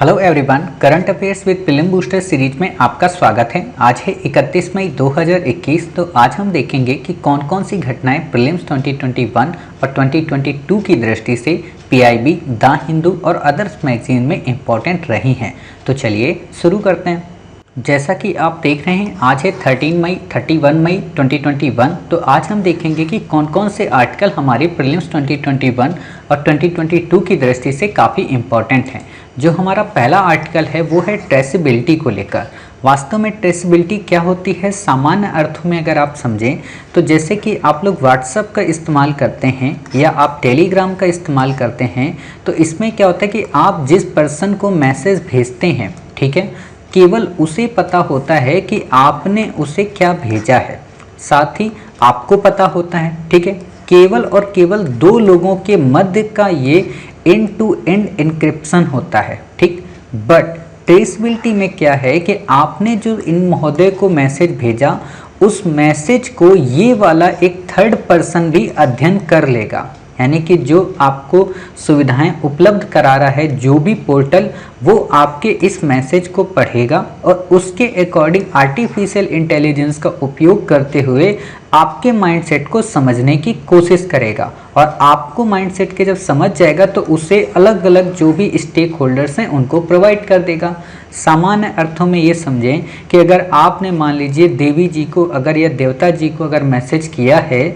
Hello everyone, current affairs with film booster series में आपका स्वागत है। आज है 31 मई 2021। तो आज हम देखेंगे कि कौन कौन सी घटनाएं प्रीलिम्स 2021 और 2022 की दृष्टि से पीआईबी, द हिंदू और अदर्स मैगजीन में इम्पॉर्टेंट रही हैं। तो चलिए शुरू करते हैं। जैसा कि आप देख रहे हैं, आज है 31 मई 2021। तो आज हम देखेंगे कि कौन कौन से आर्टिकल हमारे प्रीलिम्स 2021 और 2022 की दृष्टि से काफ़ी इम्पॉर्टेंट हैं। जो हमारा पहला आर्टिकल है वो है ट्रेसेबिलिटी को लेकर। वास्तव में ट्रेसेबिलिटी क्या होती है, सामान्य अर्थों में अगर आप समझें तो जैसे कि आप लोग व्हाट्सएप का इस्तेमाल करते हैं या आप टेलीग्राम का इस्तेमाल करते हैं, तो इसमें क्या होता है कि आप जिस पर्सन को मैसेज भेजते हैं, ठीक है, केवल उसे पता होता है कि आपने उसे क्या भेजा है, साथ ही आपको पता होता है, ठीक है। केवल और केवल दो लोगों के मध्य का ये एंड टू एंड एन्क्रिप्शन होता है, ठीक। बट ट्रेसेबिलिटी में क्या है कि आपने जो इन महोदय को मैसेज भेजा, उस मैसेज को ये वाला एक थर्ड पर्सन भी अध्ययन कर लेगा। यानी कि जो आपको सुविधाएं उपलब्ध करा रहा है, जो भी पोर्टल, वो आपके इस मैसेज को पढ़ेगा और उसके अकॉर्डिंग आर्टिफिशियल इंटेलिजेंस का उपयोग करते हुए आपके माइंडसेट को समझने की कोशिश करेगा। और आपको माइंडसेट के जब समझ जाएगा तो उसे अलग अलग जो भी स्टेक होल्डर्स हैं उनको प्रोवाइड कर देगा। सामान्य अर्थों में ये समझें कि अगर आपने मान लीजिए देवी जी को अगर या देवता जी को अगर मैसेज किया है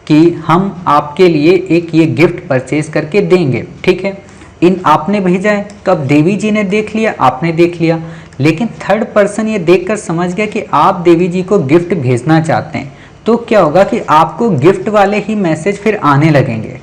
कि हम आपके लिए एक ये गिफ्ट परचेज करके देंगे, ठीक है, इन आपने भेजा है, तो अब देवी जी ने देख लिया, आपने देख लिया, लेकिन थर्ड पर्सन ये देखकर समझ गया कि आप देवी जी को गिफ्ट भेजना चाहते हैं, तो क्या होगा कि आपको गिफ्ट वाले ही मैसेज फिर आने लगेंगे।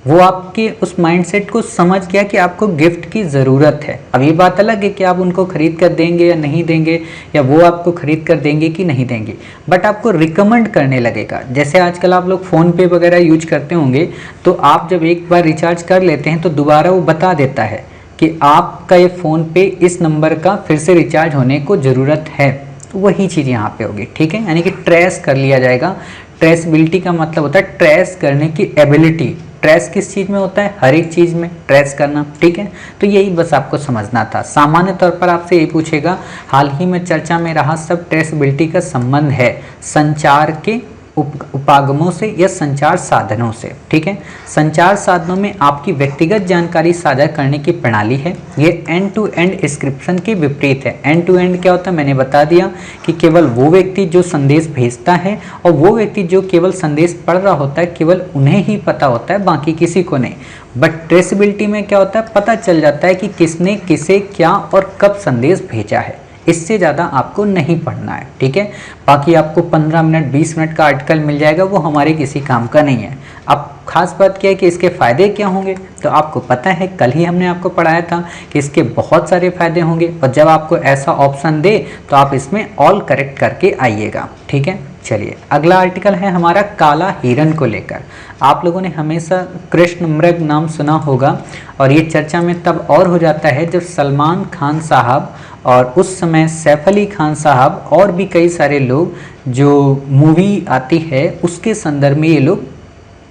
वो आपके उस माइंडसेट को समझ गया कि आपको गिफ्ट की ज़रूरत है। अब ये बात अलग है कि आप उनको खरीद कर देंगे या नहीं देंगे, या वो आपको खरीद कर देंगे कि नहीं देंगे, बट आपको रिकमेंड करने लगेगा। जैसे आजकल आप लोग फ़ोन पे वगैरह यूज करते होंगे, तो आप जब एक बार रिचार्ज कर लेते हैं तो दोबारा वो बता देता है कि आपका ये फ़ोन पे इस नंबर का फिर से रिचार्ज होने को ज़रूरत है। तो वही चीज़ यहाँ पे होगी, ठीक है, यानी कि ट्रेस कर लिया जाएगा। ट्रेसबिलिटी का मतलब होता है ट्रेस करने की एबिलिटी। ट्रेस किस चीज़ में होता है? हर एक चीज़ में ट्रेस करना, ठीक है। तो यही बस आपको समझना था। सामान्य तौर पर आपसे यही पूछेगा, हाल ही में चर्चा में रहा सब ट्रेसेबिलिटी का संबंध है संचार के उपागमों से या संचार साधनों से, ठीक है। संचार साधनों में आपकी व्यक्तिगत जानकारी साझा करने की प्रणाली है। ये एंड टू एंड एन्क्रिप्शन के विपरीत है। एंड टू एंड क्या होता है, मैंने बता दिया कि केवल वो व्यक्ति जो संदेश भेजता है और वो व्यक्ति जो केवल संदेश पढ़ रहा होता है, केवल उन्हें ही पता होता है, बाकी किसी को नहीं। बट ट्रेसेबिलिटी में क्या होता है, पता चल जाता है कि किसने किसे क्या और कब संदेश भेजा है। इससे ज़्यादा आपको नहीं पढ़ना है, ठीक है। बाकी आपको 15 मिनट 20 मिनट का आर्टिकल मिल जाएगा, वो हमारे किसी काम का नहीं है। अब खास बात क्या है कि इसके फ़ायदे क्या होंगे, तो आपको पता है, कल ही हमने आपको पढ़ाया था कि इसके बहुत सारे फ़ायदे होंगे। और जब आपको ऐसा ऑप्शन दे तो आप इसमें ऑल करेक्ट करके आइएगा, ठीक है। चलिए, अगला आर्टिकल है हमारा काला हिरन को लेकर। आप लोगों ने हमेशा कृष्ण मृग नाम सुना होगा, और ये चर्चा में तब और हो जाता है जब सलमान खान साहब और उस समय सैफ अली खान साहब और भी कई सारे लोग, जो मूवी आती है उसके संदर्भ में ये लोग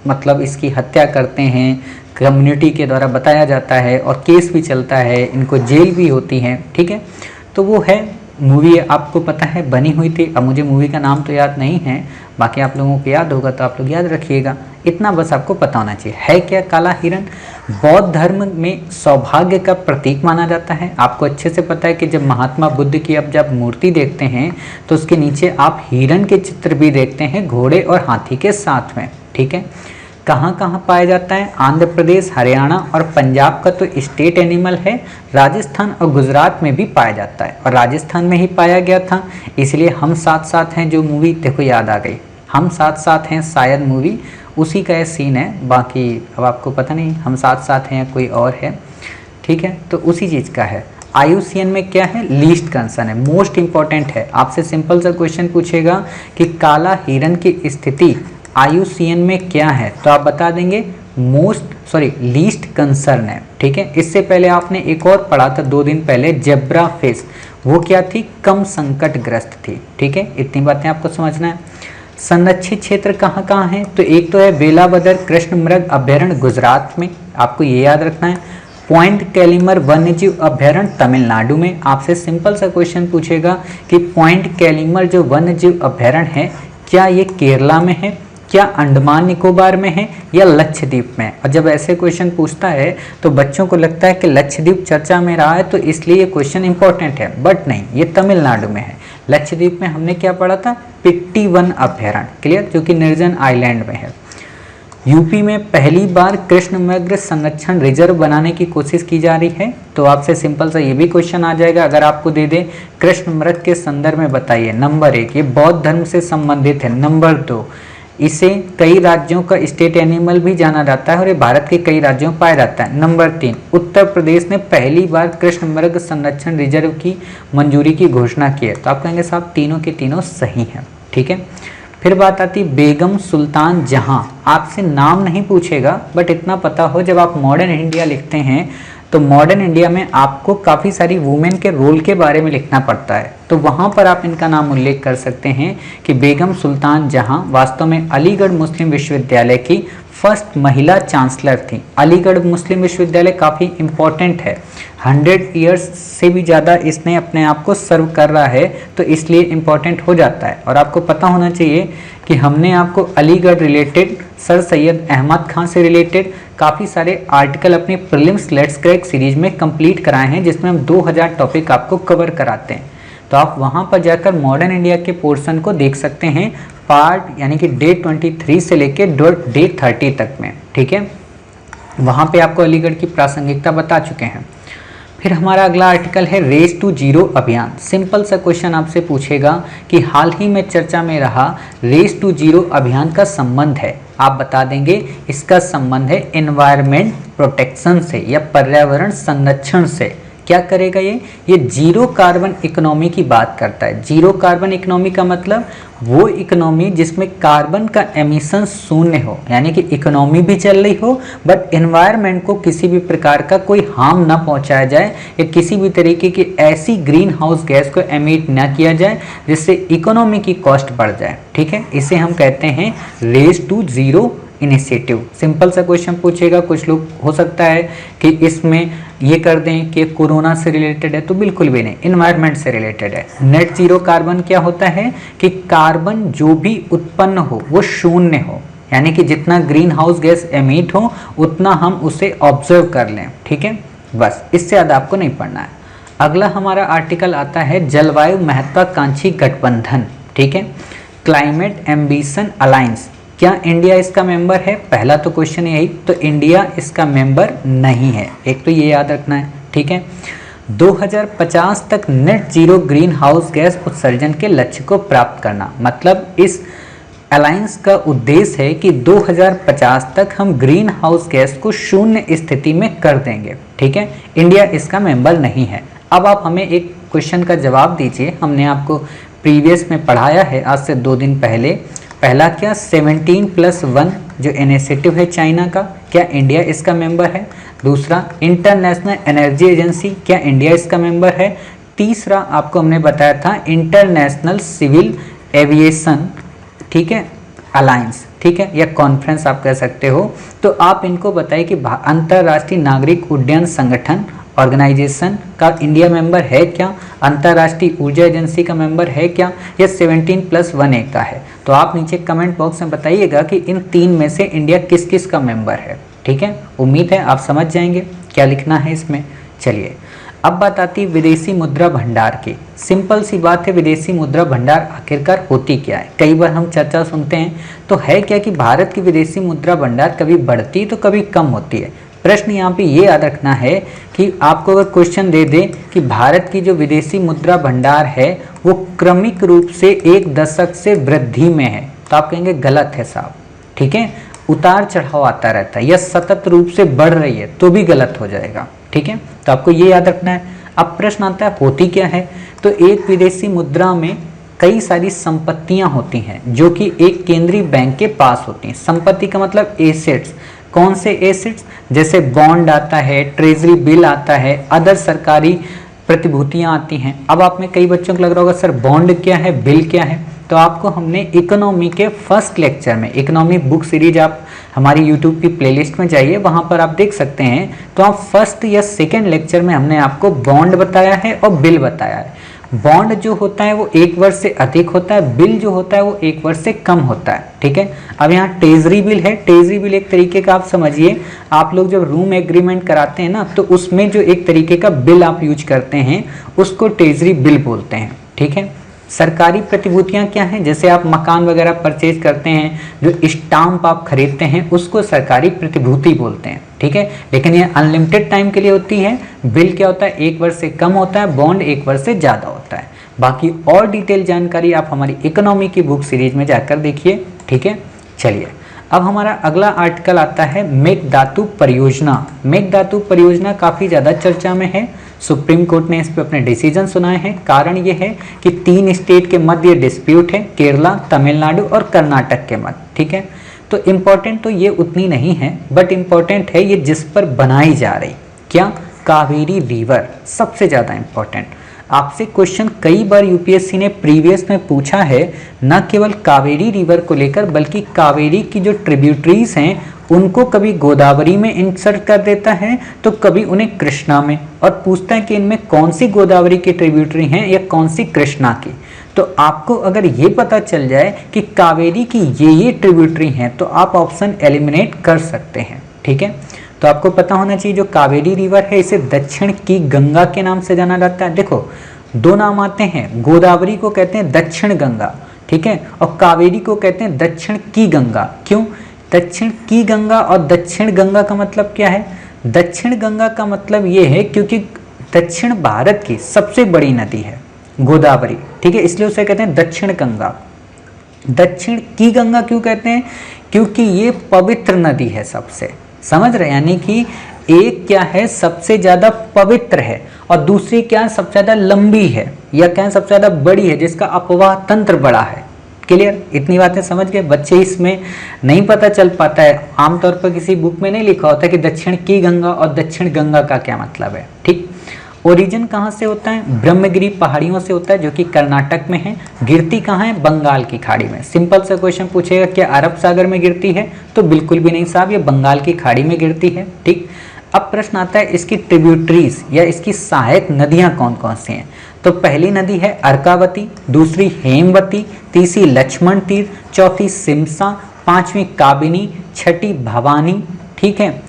मतलब इसकी हत्या करते हैं, कम्युनिटी के द्वारा बताया जाता है और केस भी चलता है, इनको जेल भी होती है, ठीक है। तो वो है मूवी, आपको पता है बनी हुई थी। अब मुझे मूवी का नाम तो याद नहीं है, बाकी आप लोगों को याद होगा तो आप लोग याद रखिएगा। इतना बस आपको पता होना चाहिए। है क्या काला हिरन? बौद्ध धर्म में सौभाग्य का प्रतीक माना जाता है। आपको अच्छे से पता है कि जब महात्मा बुद्ध की अब जब मूर्ति देखते हैं तो उसके नीचे आप हिरन के चित्र भी देखते हैं, घोड़े और हाथी के साथ में, ठीक है। कहाँ कहाँ पाया जाता है? आंध्र प्रदेश, हरियाणा और पंजाब का तो स्टेट एनिमल है। राजस्थान और गुजरात में भी पाया जाता है, और राजस्थान में ही पाया गया था, इसलिए हम साथ साथ हैं जो मूवी, देखो याद आ गई, हम साथ साथ हैं शायद मूवी, उसी का ये सीन है। बाकी अब आपको पता नहीं हम साथ साथ हैं या कोई और है, ठीक है, तो उसी चीज़ का है। IUCN में क्या है? लीस्ट कंसर्न है, मोस्ट इंपॉर्टेंट है। आपसे सिंपल सा क्वेश्चन पूछेगा कि काला हिरन की स्थिति IUCN में क्या है, तो आप बता देंगे लीस्ट कंसर्न है, ठीक है। इससे पहले आपने एक और पढ़ा था 2 दिन पहले, जेब्रा फिश, वो क्या थी? कम संकटग्रस्त थी, ठीक है। इतनी बातें आपको समझना है। संरक्षित क्षेत्र कहाँ कहाँ है? तो एक तो है वेलावदर कृष्ण मृग अभयारण्य गुजरात में, आपको ये याद रखना है। पॉइंट कैलिमर वन्यजीव अभयारण्य तमिलनाडु में। आपसे सिंपल सा क्वेश्चन पूछेगा कि पॉइंट कैलिमर जो वन्यजीव अभयारण्य है क्या ये केरला में है, क्या अंडमान निकोबार में है या लक्षद्वीप में। और जब ऐसे क्वेश्चन पूछता है तो बच्चों को लगता है कि लक्षद्वीप चर्चा में रहा है तो इसलिए ये क्वेश्चन इंपॉर्टेंट है, बट नहीं, ये तमिलनाडु में है। लक्षद्वीप में हमने क्या पढ़ा था, पिट्टी वन अभयारण्य, क्लियर, जो कि निर्जन आइलैंड में है। यूपी में पहली बार कृष्ण मृग संरक्षण रिजर्व बनाने की कोशिश की जा रही है। तो आपसे सिंपल सा ये भी क्वेश्चन आ जाएगा, अगर आपको दे दे कृष्ण मृग के संदर्भ में बताइए। नंबर 1, ये बौद्ध धर्म से संबंधित है। नंबर 2, इसे कई राज्यों का स्टेट एनिमल भी जाना जाता है और ये भारत के कई राज्यों में पाया जाता है। नंबर 3, उत्तर प्रदेश ने पहली बार कृष्ण मृग संरक्षण रिजर्व की मंजूरी की घोषणा की है। तो आप कहेंगे साहब तीनों के तीनों सही हैं, ठीक है। फिर बात आती बेगम सुल्तान जहां। आपसे नाम नहीं पूछेगा, बट इतना पता हो जब आप मॉडर्न इंडिया लिखते हैं तो मॉडर्न इंडिया में आपको काफ़ी सारी वुमेन के रोल के बारे में लिखना पड़ता है, तो वहाँ पर आप इनका नाम उल्लेख कर सकते हैं कि बेगम सुल्तान जहां वास्तव में अलीगढ़ मुस्लिम विश्वविद्यालय की फर्स्ट महिला चांसलर थी। अलीगढ़ मुस्लिम विश्वविद्यालय काफ़ी इम्पोर्टेंट है, 100 ईयर्स से भी ज़्यादा इसने अपने आप को सर्व कर रहा है, तो इसलिए इम्पोर्टेंट हो जाता है। और आपको पता होना चाहिए कि हमने आपको अलीगढ़ रिलेटेड, सर सैयद अहमद खान से रिलेटेड काफ़ी सारे आर्टिकल अपनी प्रीलिम्स लेट्स क्रैक सीरीज में कंप्लीट कराए हैं, जिसमें हम 2000 टॉपिक आपको कवर कराते हैं। तो आप वहाँ पर जाकर मॉडर्न इंडिया के पोर्शन को देख सकते हैं, पार्ट यानी कि डे 23 से लेके डे 30 तक में, ठीक है। वहाँ पे आपको अलीगढ़ की प्रासंगिकता बता चुके हैं। फिर हमारा अगला आर्टिकल है रेस टू जीरो अभियान। सिंपल सा क्वेश्चन आपसे पूछेगा कि हाल ही में चर्चा में रहा रेस टू जीरो अभियान का संबंध है, आप बता देंगे इसका संबंध है एनवायरमेंट प्रोटेक्शन से या पर्यावरण संरक्षण से। क्या करेगा ये जीरो कार्बन इकोनॉमी की बात करता है। जीरो कार्बन इकोनॉमी का मतलब वो इकोनॉमी जिसमें कार्बन का एमिशन शून्य हो, यानी कि इकोनॉमी भी चल रही हो बट एनवायरनमेंट को किसी भी प्रकार का कोई हार्म ना पहुंचाया जाए या किसी भी तरीके की ऐसी ग्रीन हाउस गैस को एमिट ना किया जाए जिससे इकोनॉमी की कॉस्ट बढ़ जाए, ठीक है। इसे हम कहते हैं race to zero initiative. Simple सा क्वेश्चन पूछेगा, कुछ लोग हो सकता है कि इसमें ये कर दें कि कोरोना से रिलेटेड है, तो बिल्कुल भी नहीं, इन्वायरमेंट से रिलेटेड है। नेट जीरो कार्बन क्या होता है कि कार्बन जो भी उत्पन्न हो वो शून्य हो, यानी कि जितना ग्रीन हाउस गैस एमिट हो उतना हम उसे ऑब्जर्व कर लें, ठीक है। बस इससे ज़्यादा आपको नहीं पढ़ना है। अगला हमारा आर्टिकल आता है जलवायु महत्वाकांक्षी गठबंधन, ठीक है, क्लाइमेट एम्बिशन अलायंस। क्या इंडिया इसका मेंबर है? पहला तो क्वेश्चन यही, तो इंडिया इसका मेंबर नहीं है, एक तो ये याद रखना है, ठीक है। 2050 तक net zero green house gas उत्सर्जन के लक्ष्य को प्राप्त करना, मतलब इस अलायंस का उद्देश्य है कि 2050 तक हम ग्रीन हाउस गैस को शून्य स्थिति में कर देंगे, ठीक है। इंडिया इसका मेंबर नहीं है। अब आप हमें एक क्वेश्चन का जवाब दीजिए, हमने आपको प्रीवियस में पढ़ाया है आज से 2 दिन पहले। पहला क्या 17+1 जो इनिशिएटिव है चाइना का, क्या इंडिया इसका मेंबर है? दूसरा इंटरनेशनल एनर्जी एजेंसी, क्या इंडिया इसका मेंबर है? तीसरा आपको हमने बताया था इंटरनेशनल सिविल एविएशन, ठीक है, अलायंस, ठीक है, या कॉन्फ्रेंस आप कह सकते हो। तो आप इनको बताइए कि अंतर्राष्ट्रीय नागरिक उड्डयन संगठन ऑर्गेनाइजेशन का इंडिया मेंबर है क्या, अंतर्राष्ट्रीय ऊर्जा एजेंसी का मेंबर है क्या, या 17+1 एक का है। तो आप नीचे कमेंट बॉक्स में बताइएगा कि इन 3 में से इंडिया किस किस का मेंबर है, ठीक है। उम्मीद है आप समझ जाएंगे क्या लिखना है इसमें। चलिए अब बात आती है विदेशी मुद्रा भंडार की। सिंपल सी बात है, विदेशी मुद्रा भंडार आखिरकार होती क्या है? कई बार हम चर्चा सुनते हैं, तो है क्या कि भारत की विदेशी मुद्रा भंडार कभी बढ़ती तो कभी कम होती है। प्रश्न यहाँ पे ये याद रखना है कि आपको अगर क्वेश्चन दे दे कि भारत की जो विदेशी मुद्रा भंडार है वो क्रमिक रूप से 1 दशक से वृद्धि में है, तो आप कहेंगे गलत है साहब, ठीक है। उतार चढ़ाव आता रहता है या सतत रूप से बढ़ रही है तो भी गलत हो जाएगा, ठीक है। तो आपको ये याद रखना है। अब प्रश्न आता है होती क्या है, तो एक विदेशी मुद्रा में कई सारी संपत्तियां होती हैं जो कि एक केंद्रीय बैंक के पास होती हैं। संपत्ति का मतलब एसेट्स। कौन से एसेट्स? जैसे बॉन्ड आता है, ट्रेजरी बिल आता है, अदर सरकारी प्रतिभूतियां आती हैं। अब आप में कई बच्चों को लग रहा होगा सर बॉन्ड क्या है, बिल क्या है, तो आपको हमने इकोनॉमी के फर्स्ट लेक्चर में, इकोनॉमी बुक सीरीज आप हमारी यूट्यूब की प्लेलिस्ट में जाइए, वहाँ पर आप देख सकते हैं। तो आप फर्स्ट या सेकेंड लेक्चर में हमने आपको बॉन्ड बताया है और बिल बताया है। बॉन्ड जो होता है वो 1 वर्ष से अधिक होता है, बिल जो होता है वो 1 वर्ष से कम होता है, ठीक है। अब यहाँ ट्रेजरी बिल है। ट्रेजरी बिल एक तरीके का आप समझिए, आप लोग जब रूम एग्रीमेंट कराते हैं ना, तो उसमें जो एक तरीके का बिल आप यूज करते हैं उसको ट्रेजरी बिल बोलते हैं, ठीक है। सरकारी प्रतिभूतियां क्या हैं, जैसे आप मकान वगैरह परचेज करते हैं, जो स्टाम्प आप खरीदते हैं उसको सरकारी प्रतिभूति बोलते हैं, ठीक है। लेकिन ये अनलिमिटेड टाइम के लिए होती है। बिल क्या होता है, 1 वर्ष से कम होता है, बॉन्ड 1 वर्ष से ज़्यादा होता है। बाकी और डिटेल जानकारी आप हमारी इकोनॉमी की बुक सीरीज में जाकर देखिए, ठीक है। चलिए अब हमारा अगला आर्टिकल आता है मेघदातु परियोजना। मेघदातु परियोजना काफ़ी ज़्यादा चर्चा में है। सुप्रीम कोर्ट ने इस पर अपने डिसीजन सुनाए हैं। कारण ये है कि 3 स्टेट के मध्य डिस्प्यूट है, केरला, तमिलनाडु और कर्नाटक के मध्य, ठीक है। तो इम्पोर्टेंट तो ये उतनी नहीं है, बट इम्पोर्टेंट है ये जिस पर बनाई जा रही, क्या, कावेरी रिवर, सबसे ज़्यादा इम्पोर्टेंट। आपसे क्वेश्चन कई बार यूपीएससी ने प्रीवियस में पूछा है, न केवल कावेरी रिवर को लेकर बल्कि कावेरी की जो ट्रिब्यूटरीज हैं उनको कभी गोदावरी में इंसर्ट कर देता है तो कभी उन्हें कृष्णा में, और पूछता है कि इनमें कौन सी गोदावरी की ट्रिब्यूटरी हैं या कौन सी कृष्णा की। तो आपको अगर ये पता चल जाए कि कावेरी की ये ट्रिब्यूटरी हैं तो आप ऑप्शन एलिमिनेट कर सकते हैं, ठीक है। तो आपको पता होना चाहिए जो कावेरी रिवर है इसे दक्षिण की गंगा के नाम से जाना जाता है। देखो 2 नाम आते हैं, गोदावरी को कहते हैं दक्षिण गंगा, ठीक है, और कावेरी को कहते हैं दक्षिण की गंगा। क्यों दक्षिण की गंगा और दक्षिण गंगा का मतलब क्या है? दक्षिण गंगा का मतलब ये है क्योंकि दक्षिण भारत की सबसे बड़ी नदी है गोदावरी, ठीक है, इसलिए उसे कहते हैं दक्षिण गंगा। दक्षिण की गंगा क्यों कहते हैं? क्योंकि ये पवित्र नदी है सबसे, समझ रहे, यानी कि एक क्या है सबसे ज्यादा पवित्र है और दूसरी क्या सबसे ज्यादा लंबी है या क्या सबसे ज्यादा बड़ी है, जिसका अपवाह तंत्र बड़ा है। क्लियर, इतनी बातें समझ गए। बच्चे इसमें नहीं पता चल पाता है, आमतौर पर किसी बुक में नहीं लिखा होता कि दक्षिण की गंगा और दक्षिण गंगा का क्या मतलब है, ठीक। ओरिजिन कहाँ से होता है? ब्रह्मगिरी पहाड़ियों से होता है जो कि कर्नाटक में है। गिरती कहाँ है? बंगाल की खाड़ी में। सिंपल सा क्वेश्चन पूछेगा क्या अरब सागर में गिरती है? तो बिल्कुल भी नहीं साहब, ये बंगाल की खाड़ी में गिरती है, ठीक। अब प्रश्न आता है इसकी ट्रिब्यूटरीज या इसकी सहायक नदियां कौन कौन सी हैं? तो पहली नदी है अर्कावती, दूसरी हेमवती, तीसरी लक्ष्मण तीर्थ, चौथी सिमसा, पांचवी काबिनी, छठी भवानी, ठीक है,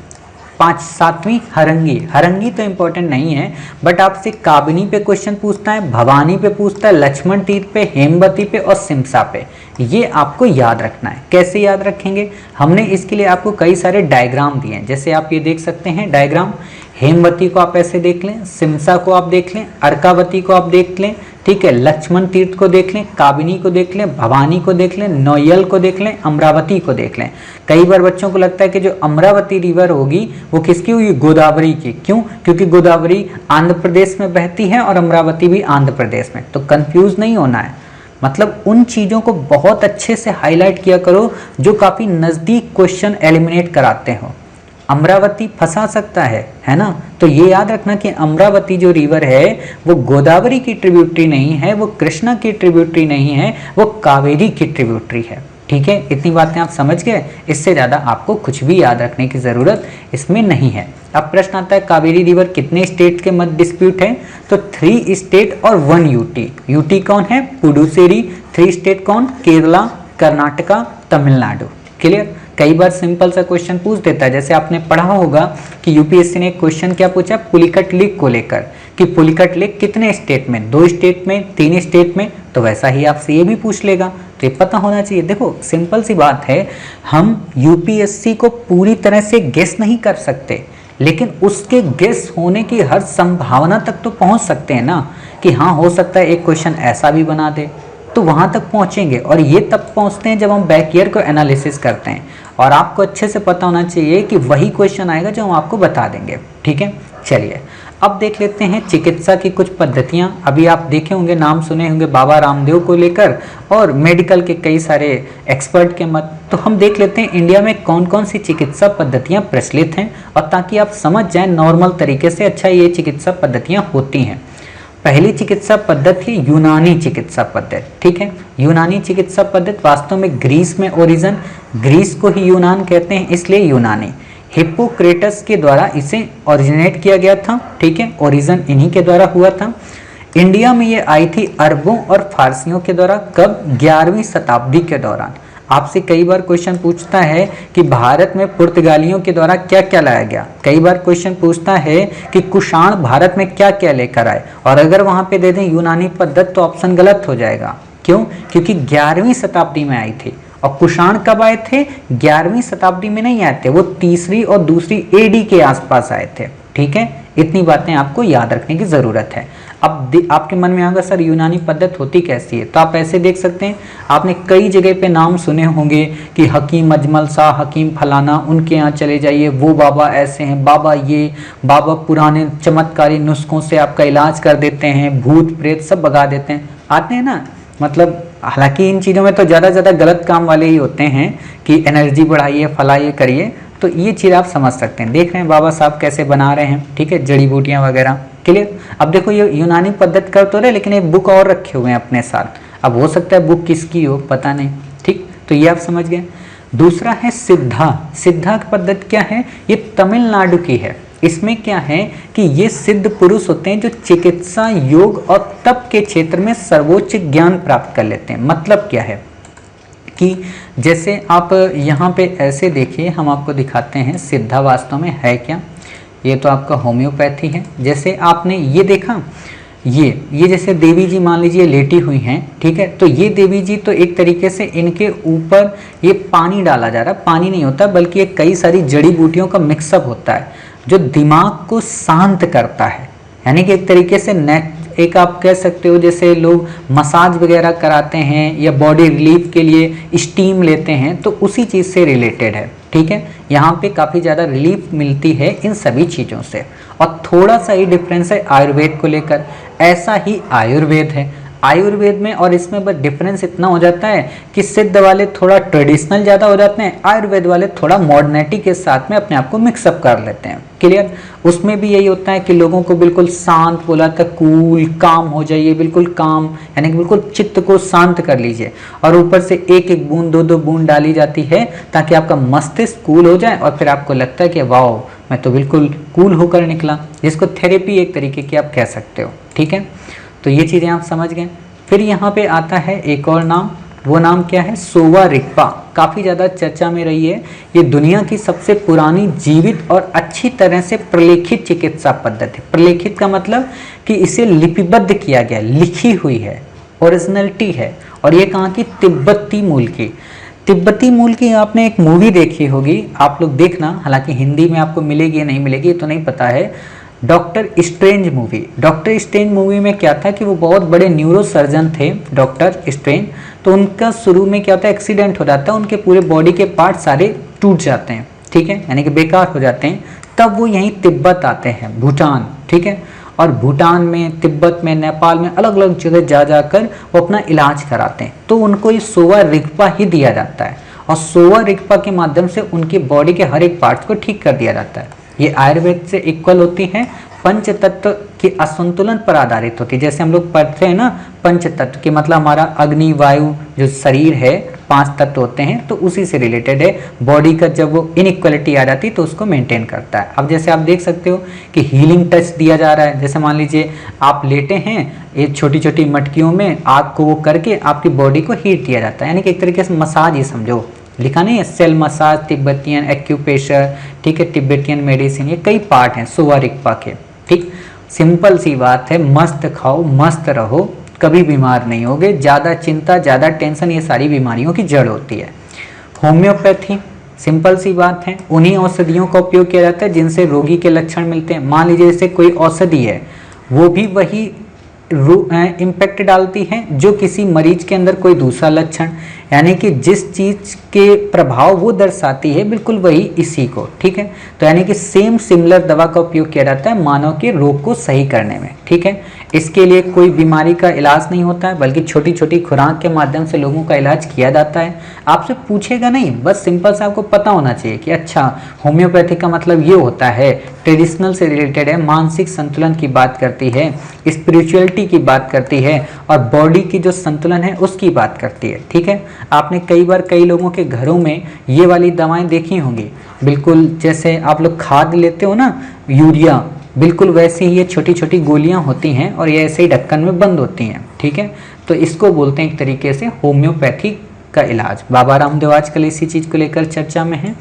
सातवीं हरंगी। हरंगी तो इंपॉर्टेंट नहीं है, बट आपसे काबिनी पे क्वेश्चन पूछता है, भवानी पे पूछता है, लक्ष्मण तीर्थ पे, हेमवती पे और सिमसा पे। ये आपको याद रखना है। कैसे याद रखेंगे? हमने इसके लिए आपको कई सारे डायग्राम दिए हैं, जैसे आप ये देख सकते हैं डायग्राम। हेमवती को आप ऐसे देख लें, सिमसा को आप देख लें, अर्कावती को आप देख लें, ठीक है, लक्ष्मण तीर्थ को देख लें, काबिनी को देख लें, भवानी को देख लें, नोयल को देख लें, अमरावती को देख लें। कई बार बच्चों को लगता है कि जो अमरावती रिवर होगी वो किसकी हुई? गोदावरी की। क्यों? क्योंकि गोदावरी आंध्र प्रदेश में बहती है और अमरावती भी आंध्र प्रदेश में। तो कंफ्यूज नहीं होना है, मतलब उन चीज़ों को बहुत अच्छे से हाईलाइट किया करो जो काफ़ी नज़दीक क्वेश्चन एलिमिनेट कराते हो। अमरावती फंसा सकता है ना, तो ये याद रखना कि अमरावती जो रिवर है वो गोदावरी की ट्रिब्यूटरी नहीं है, वो कृष्णा की ट्रिब्यूटरी नहीं है, वो कावेरी की ट्रिब्यूटरी है, ठीक है। इतनी बातें आप समझ गए, इससे ज़्यादा आपको कुछ भी याद रखने की ज़रूरत इसमें नहीं है। अब प्रश्न आता है कावेरी रिवर कितने स्टेट के मध्य डिस्प्यूट है? तो 3 स्टेट और 1 यूटी। यूटी कौन है? पुडुचेरी। 3 स्टेट कौन? केरला, कर्नाटका, तमिलनाडु। क्लियर। कई बार सिंपल सा क्वेश्चन पूछ देता है, जैसे आपने पढ़ा होगा कि यूपीएससी ने क्वेश्चन क्या पूछा पुलिकट लेक को लेकर कि पुलिकट लेक कितने स्टेट में? 2 स्टेट में, 3 स्टेट में। तो वैसा ही आपसे ये भी पूछ लेगा, तो ये पता होना चाहिए। देखो सिंपल सी बात है, हम यूपीएससी को पूरी तरह से गेस नहीं कर सकते, लेकिन उसके गेस होने की हर संभावना तक तो पहुंच सकते हैं ना, कि हाँ हो सकता है एक क्वेश्चन ऐसा भी बना दे, तो वहां तक पहुंचेंगे। और ये तब पहुंचते हैं जब हम बैक ईयर को एनालिसिस करते हैं, और आपको अच्छे से पता होना चाहिए कि वही क्वेश्चन आएगा जो हम आपको बता देंगे, ठीक है। चलिए अब देख लेते हैं चिकित्सा की कुछ पद्धतियां। अभी आप देखे होंगे, नाम सुने होंगे बाबा रामदेव को लेकर और मेडिकल के कई सारे एक्सपर्ट के मत। तो हम देख लेते हैं इंडिया में कौन कौन सी चिकित्सा पद्धतियां प्रचलित हैं, और ताकि आप समझ जाएं नॉर्मल तरीके से अच्छा ये चिकित्सा पद्धतियां होती हैं। पहली चिकित्सा पद्धति यूनानी चिकित्सा पद्धति, ठीक है। यूनानी चिकित्सा पद्धति वास्तव में ग्रीस में ओरिजिन, ग्रीस को ही यूनान कहते हैं इसलिए यूनानी। हिप्पोक्रेटस के द्वारा इसे ओरिजिनेट किया गया था, ठीक है, ओरिजिन इन्हीं के द्वारा हुआ था। इंडिया में ये आई थी अरबों और फारसियों के द्वारा, कब? 11वीं शताब्दी के दौरान। आपसे कई बार क्वेश्चन पूछता है कि भारत में पुर्तगालियों के द्वारा क्या क्या लाया गया। कई बार क्वेश्चन पूछता है कि कुषाण भारत में क्या क्या लेकर आए, और अगर वहां पे दे दें यूनानी पद्धति तो ऑप्शन गलत हो जाएगा। क्यों? क्योंकि 11वीं शताब्दी में आई थी, और कुषाण कब आए थे? 11वीं शताब्दी में नहीं आए थे, वो तीसरी और दूसरी एडी के आसपास आए थे, ठीक है। इतनी बातें आपको याद रखने की जरूरत है। अब आपके मन में आएगा सर यूनानी पद्धति होती कैसी है, तो आप ऐसे देख सकते हैं, आपने कई जगह पे नाम सुने होंगे कि हकीम अजमल शाह, हकीम फलाना, उनके यहाँ चले जाइए, वो बाबा ऐसे हैं, बाबा ये, बाबा पुराने चमत्कारी नुस्खों से आपका इलाज कर देते हैं, भूत प्रेत सब भगा देते हैं, आते हैं ना। मतलब हालांकि इन चीज़ों में तो ज़्यादा गलत काम वाले ही होते हैं कि एनर्जी बढ़ाइए, फलाइए, करिए, तो ये चीज़ आप समझ सकते हैं। देख रहे हैं बाबा साहब कैसे बना रहे हैं, ठीक है, जड़ी बूटियाँ वगैरह, क्लियर। अब देखो ये यूनानी पद्धति कर तो रहे, लेकिन एक बुक और रखे हुए हैं अपने साथ। अब हो सकता है बुक किसकी हो, पता नहीं, ठीक। तो ये आप समझ गए। दूसरा है सिद्धा। सिद्धा पद्धति क्या है? ये तमिलनाडु की है। इसमें क्या है कि ये सिद्ध पुरुष होते हैं जो चिकित्सा, योग और तप के क्षेत्र में सर्वोच्च ज्ञान प्राप्त कर लेते हैं। मतलब क्या है कि जैसे आप यहाँ पे ऐसे देखिए, हम आपको दिखाते हैं सिद्धा वास्तव में है क्या। ये तो आपका होम्योपैथी है। जैसे आपने ये देखा, ये जैसे देवी जी मान लीजिए लेटी हुई हैं, ठीक है, तो ये देवी जी तो एक तरीके से इनके ऊपर ये पानी डाला जा रहा है, पानी नहीं होता बल्कि ये कई सारी जड़ी बूटियों का मिक्सअप होता है जो दिमाग को शांत करता है। यानी कि एक तरीके से एक आप कह सकते हो जैसे लोग मसाज वगैरह कराते हैं या बॉडी रिलीफ के लिए स्टीम लेते हैं, तो उसी चीज़ से रिलेटेड है, ठीक है। यहाँ पे काफ़ी ज़्यादा रिलीफ मिलती है इन सभी चीज़ों से। और थोड़ा सा ही डिफरेंस है आयुर्वेद को लेकर, ऐसा ही आयुर्वेद है। आयुर्वेद में और इसमें बस डिफरेंस इतना हो जाता है कि सिद्ध वाले थोड़ा ट्रेडिशनल ज़्यादा हो जाते हैं, आयुर्वेद वाले थोड़ा मॉडर्निटी के साथ में अपने आप को मिक्सअप कर लेते हैं, क्लियर। उसमें भी यही होता है कि लोगों को बिल्कुल शांत बोला था, कूल काम हो जाइए, बिल्कुल काम, यानी कि बिल्कुल चित्त को शांत कर लीजिए, और ऊपर से एक एक बूंद, दो बूंद डाली जाती है ताकि आपका मस्तिष्क कूल हो जाए, और फिर आपको लगता है कि वाह मैं तो बिल्कुल कूल होकर निकला, जिसको थेरेपी एक तरीके की आप कह सकते हो, ठीक है। तो ये चीज़ें आप समझ गए। फिर यहाँ पे आता है एक और नाम, वो नाम क्या है? सोवा रिगपा। काफ़ी ज़्यादा चर्चा में रही है। ये दुनिया की सबसे पुरानी जीवित और अच्छी तरह से प्रलेखित चिकित्सा पद्धति। प्रलेखित का मतलब कि इसे लिपिबद्ध किया गया, लिखी हुई है, ओरिजिनलिटी है। और ये कहाँ की? तिब्बती मूल की। तिब्बती मूल की आपने एक मूवी देखी होगी, आप लोग देखना, हालांकि हिंदी में आपको मिलेगी या नहीं मिलेगी ये तो नहीं पता है, doctor strange movie. Doctor strange movie में क्या था कि वो बहुत बड़े न्यूरो सर्जन थे डॉक्टर स्ट्रेंज, तो उनका शुरू में क्या होता है, एक्सीडेंट हो जाता है, उनके पूरे बॉडी के पार्ट सारे टूट जाते हैं, ठीक है, यानी कि बेकार हो जाते हैं। तब वो यहीं तिब्बत आते हैं, भूटान, ठीक है, और भूटान में, तिब्बत में, नेपाल में अलग अलग जगह जा जाकर वो अपना इलाज कराते हैं। तो उनको ये सोवा रिगपा ही दिया जाता है, और सोवा रिगपा के माध्यम से उनकी बॉडी के हर एक पार्ट को ठीक कर दिया जाता है। ये आयुर्वेद से इक्वल होती है, पंच तत्व के असंतुलन पर आधारित होती है। जैसे हम लोग पढ़ते हैं ना पंच तत्व के मतलब हमारा अग्नि, वायु, जो शरीर है 5 तत्व होते हैं, तो उसी से रिलेटेड है। बॉडी का जब वो इनइक्वलिटी आ जाती है तो उसको मेंटेन करता है। अब जैसे आप देख सकते हो कि हीलिंग टच दिया जा रहा है। जैसे मान लीजिए आप लेटे हैं, ये छोटी छोटी मटकियों में आग को वो करके आपकी बॉडी को हीट दिया जाता है, यानी कि एक तरीके से मसाज ही समझो। लिखा नहीं है सेल मसाज, तिब्बतियन एक्यूप्रेशर, ठीक है, तिब्बतियन मेडिसिन, ये कई पार्ट हैं सोवा रिगपा के, ठीक। सिंपल सी बात है, मस्त खाओ, मस्त रहो, कभी बीमार नहीं होगे। ज़्यादा चिंता, ज़्यादा टेंशन, ये सारी बीमारियों की जड़ होती है। होम्योपैथी, सिंपल सी बात है, उन्हीं औषधियों का उपयोग किया जाता है जिनसे रोगी के लक्षण मिलते हैं। मान लीजिए जैसे कोई औषधि है, वो भी वही इम्पैक्ट डालती है जो किसी मरीज के अंदर कोई दूसरा लक्षण, यानी कि जिस चीज के प्रभाव वो दर्शाती है बिल्कुल वही इसी को, ठीक है। तो यानी कि सेम सिमिलर दवा का उपयोग किया जाता है मानव के रोग को सही करने में, ठीक है। इसके लिए कोई बीमारी का इलाज नहीं होता है, बल्कि छोटी छोटी खुराक के माध्यम से लोगों का इलाज किया जाता है। आपसे पूछेगा नहीं, बस सिंपल से आपको पता होना चाहिए कि अच्छा होम्योपैथी का मतलब ये होता है ट्रेडिशनल से रिलेटेड है, मानसिक संतुलन की बात करती है, स्पिरिचुअलिटी की बात करती है और बॉडी की जो संतुलन है उसकी बात करती है। ठीक है, आपने कई बार कई लोगों के घरों में ये वाली दवाएं देखी होंगी, बिल्कुल जैसे आप लोग खाद लेते हो ना, यूरिया, बिल्कुल वैसे ही ये छोटी छोटी गोलियां होती हैं और ये ऐसे ही ढक्कन में बंद होती हैं। ठीक है, तो इसको बोलते हैं एक तरीके से होम्योपैथी का इलाज। बाबा रामदेव आजकल इसी चीज़ को लेकर चर्चा में है।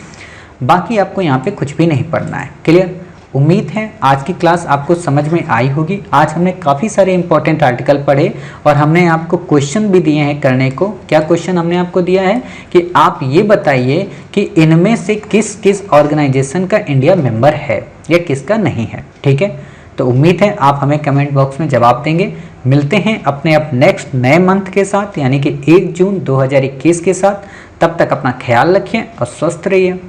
बाकी आपको यहाँ पे कुछ भी नहीं पढ़ना है। क्लियर? उम्मीद है आज की क्लास आपको समझ में आई होगी। आज हमने काफ़ी सारे इंपॉर्टेंट आर्टिकल पढ़े और हमने आपको क्वेश्चन भी दिए हैं करने को। क्या क्वेश्चन हमने आपको दिया है कि आप ये बताइए कि इनमें से किस किस ऑर्गेनाइजेशन का इंडिया मेंबर है या किसका नहीं है। ठीक है, तो उम्मीद है आप हमें कमेंट बॉक्स में जवाब देंगे। मिलते हैं अपने नेक्स्ट नए मंथ के साथ, यानी कि 1 जून 2021 के साथ। तब तक अपना ख्याल रखिए और स्वस्थ रहिए।